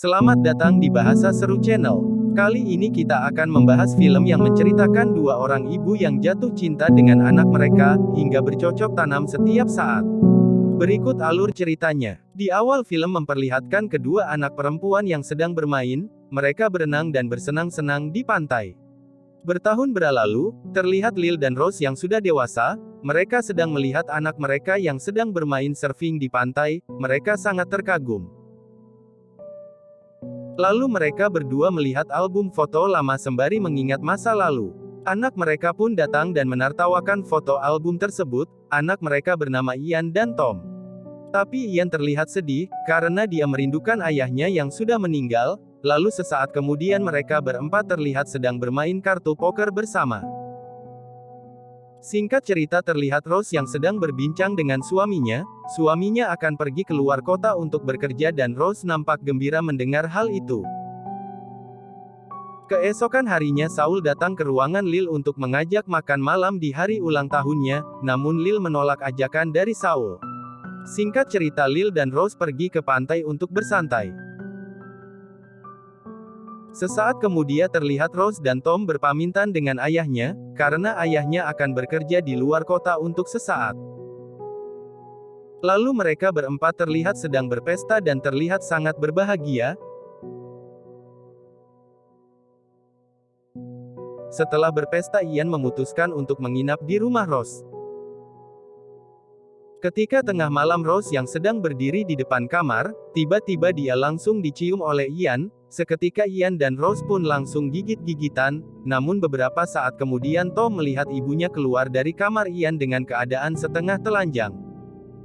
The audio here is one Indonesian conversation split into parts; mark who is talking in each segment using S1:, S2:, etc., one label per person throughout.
S1: Selamat datang di Bahasa Seru Channel. Kali ini kita akan membahas film yang menceritakan dua orang ibu yang jatuh cinta dengan anak mereka, hingga bercocok tanam setiap saat. Berikut alur ceritanya. Di awal film memperlihatkan kedua anak perempuan yang sedang bermain, mereka berenang dan bersenang-senang di pantai. Bertahun berlalu, terlihat Lil dan Rose yang sudah dewasa, mereka sedang melihat anak mereka yang sedang bermain surfing di pantai, mereka sangat terkagum. Lalu mereka berdua melihat album foto lama sembari mengingat masa lalu. Anak mereka pun datang dan menertawakan foto album tersebut, anak mereka bernama Ian dan Tom. Tapi Ian terlihat sedih, karena dia merindukan ayahnya yang sudah meninggal, lalu sesaat kemudian mereka berempat terlihat sedang bermain kartu poker bersama. Singkat cerita terlihat Rose yang sedang berbincang dengan suaminya akan pergi keluar kota untuk bekerja dan Rose nampak gembira mendengar hal itu. Keesokan harinya Saul datang ke ruangan Lil untuk mengajak makan malam di hari ulang tahunnya, namun Lil menolak ajakan dari Saul. Singkat cerita Lil dan Rose pergi ke pantai untuk bersantai. Sesaat kemudian terlihat Rose dan Tom berpamitan dengan ayahnya, karena ayahnya akan bekerja di luar kota untuk sesaat. Lalu mereka berempat terlihat sedang berpesta dan terlihat sangat berbahagia. Setelah berpesta Ian memutuskan untuk menginap di rumah Rose. Ketika tengah malam Rose yang sedang berdiri di depan kamar, tiba-tiba dia langsung dicium oleh Ian, seketika Ian dan Rose pun langsung gigit-gigitan, namun beberapa saat kemudian Tom melihat ibunya keluar dari kamar Ian dengan keadaan setengah telanjang.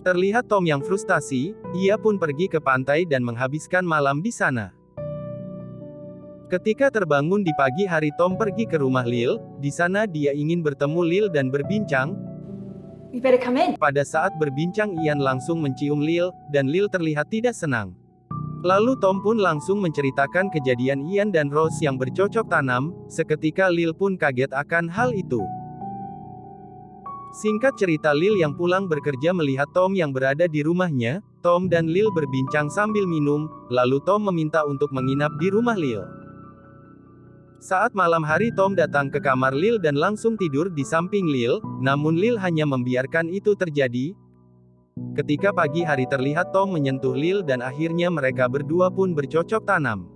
S1: Terlihat Tom yang frustasi, ia pun pergi ke pantai dan menghabiskan malam di sana. Ketika terbangun di pagi hari Tom pergi ke rumah Lil, di sana dia ingin bertemu Lil dan berbincang.
S2: You better come in.
S1: Pada saat berbincang Ian langsung mencium Lil, dan Lil terlihat tidak senang. Lalu Tom pun langsung menceritakan kejadian Ian dan Rose yang bercocok tanam, seketika Lil pun kaget akan hal itu. Singkat cerita Lil yang pulang bekerja melihat Tom yang berada di rumahnya, Tom dan Lil berbincang sambil minum, lalu Tom meminta untuk menginap di rumah Lil. Saat malam hari Tom datang ke kamar Lil dan langsung tidur di samping Lil, namun Lil hanya membiarkan itu terjadi. Ketika pagi hari terlihat Tom menyentuh Lil dan akhirnya mereka berdua pun bercocok tanam.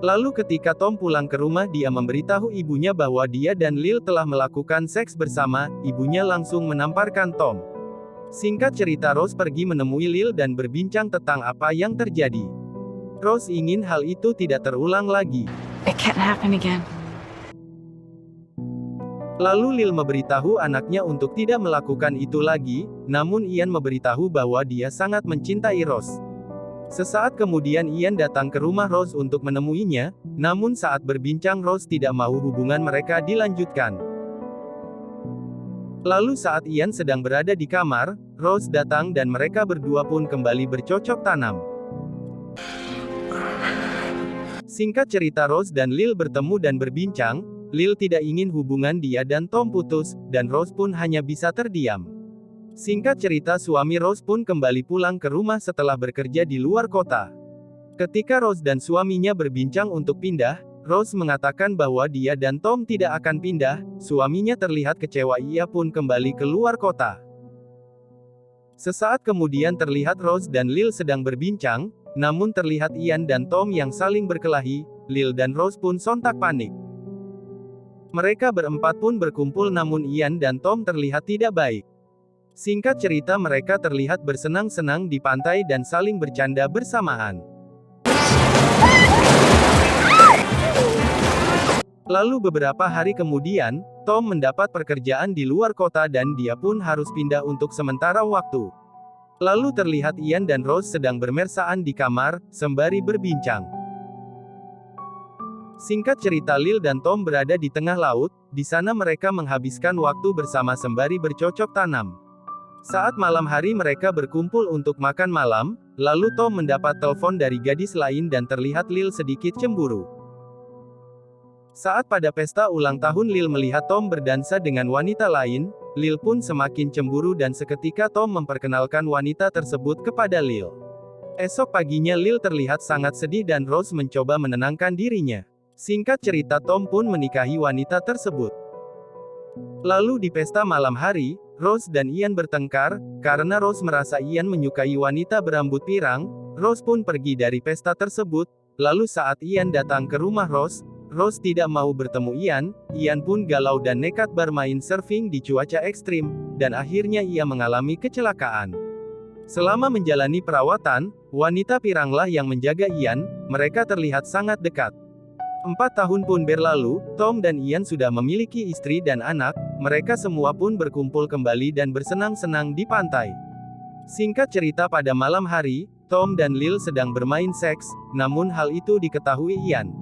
S1: Lalu ketika Tom pulang ke rumah dia memberitahu ibunya bahwa dia dan Lil telah melakukan seks bersama, ibunya langsung menamparkan Tom. Singkat cerita Rose pergi menemui Lil dan berbincang tentang apa yang terjadi. Rose ingin hal itu tidak terulang lagi.
S2: It can't happen again.
S1: Lalu Lil memberitahu anaknya untuk tidak melakukan itu lagi, namun Ian memberitahu bahwa dia sangat mencintai Rose. Sesaat kemudian Ian datang ke rumah Rose untuk menemuinya, namun saat berbincang Rose tidak mau hubungan mereka dilanjutkan. Lalu saat Ian sedang berada di kamar, Rose datang dan mereka berdua pun kembali bercocok tanam. Singkat cerita Rose dan Lil bertemu dan berbincang, Lil tidak ingin hubungan dia dan Tom putus, dan Rose pun hanya bisa terdiam. Singkat cerita suami Rose pun kembali pulang ke rumah setelah bekerja di luar kota. Ketika Rose dan suaminya berbincang untuk pindah, Rose mengatakan bahwa dia dan Tom tidak akan pindah, suaminya terlihat kecewa ia pun kembali ke luar kota. Sesaat kemudian terlihat Rose dan Lil sedang berbincang, namun terlihat Ian dan Tom yang saling berkelahi, Lil dan Rose pun sontak panik. Mereka berempat pun berkumpul namun Ian dan Tom terlihat tidak baik. Singkat cerita mereka terlihat bersenang-senang di pantai dan saling bercanda bersamaan. Lalu beberapa hari kemudian, Tom mendapat pekerjaan di luar kota dan dia pun harus pindah untuk sementara waktu. Lalu terlihat Ian dan Rose sedang bermesraan di kamar, sembari berbincang. Singkat cerita Lil dan Tom berada di tengah laut, di sana mereka menghabiskan waktu bersama sembari bercocok tanam. Saat malam hari mereka berkumpul untuk makan malam, lalu Tom mendapat telepon dari gadis lain dan terlihat Lil sedikit cemburu. Saat pada pesta ulang tahun Lil melihat Tom berdansa dengan wanita lain, Lil pun semakin cemburu dan seketika Tom memperkenalkan wanita tersebut kepada Lil. Esok paginya Lil terlihat sangat sedih dan Rose mencoba menenangkan dirinya. Singkat cerita Tom pun menikahi wanita tersebut. Lalu di pesta malam hari, Rose dan Ian bertengkar, karena Rose merasa Ian menyukai wanita berambut pirang. Rose pun pergi dari pesta tersebut. Lalu saat Ian datang ke rumah Rose, Rose tidak mau bertemu Ian. Ian pun galau dan nekat bermain surfing di cuaca ekstrim, dan akhirnya ia mengalami kecelakaan. Selama menjalani perawatan, wanita piranglah yang menjaga Ian. Mereka terlihat sangat dekat. 4 tahun pun berlalu, Tom dan Ian sudah memiliki istri dan anak. Mereka semua pun berkumpul kembali dan bersenang-senang di pantai. Singkat cerita pada malam hari, Tom dan Lil sedang bermain seks, namun hal itu diketahui Ian.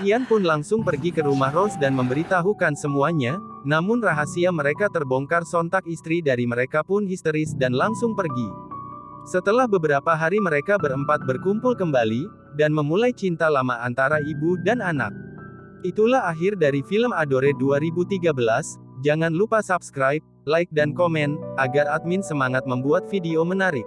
S1: Ian pun langsung pergi ke rumah Rose dan memberitahukan semuanya, namun rahasia mereka terbongkar sontak. Istri dari mereka pun histeris dan langsung pergi. Setelah beberapa hari mereka berempat berkumpul kembali, dan memulai cinta lama antara ibu dan anak. Itulah akhir dari film Adore 2013, jangan lupa subscribe, like dan komen, agar admin semangat membuat video menarik.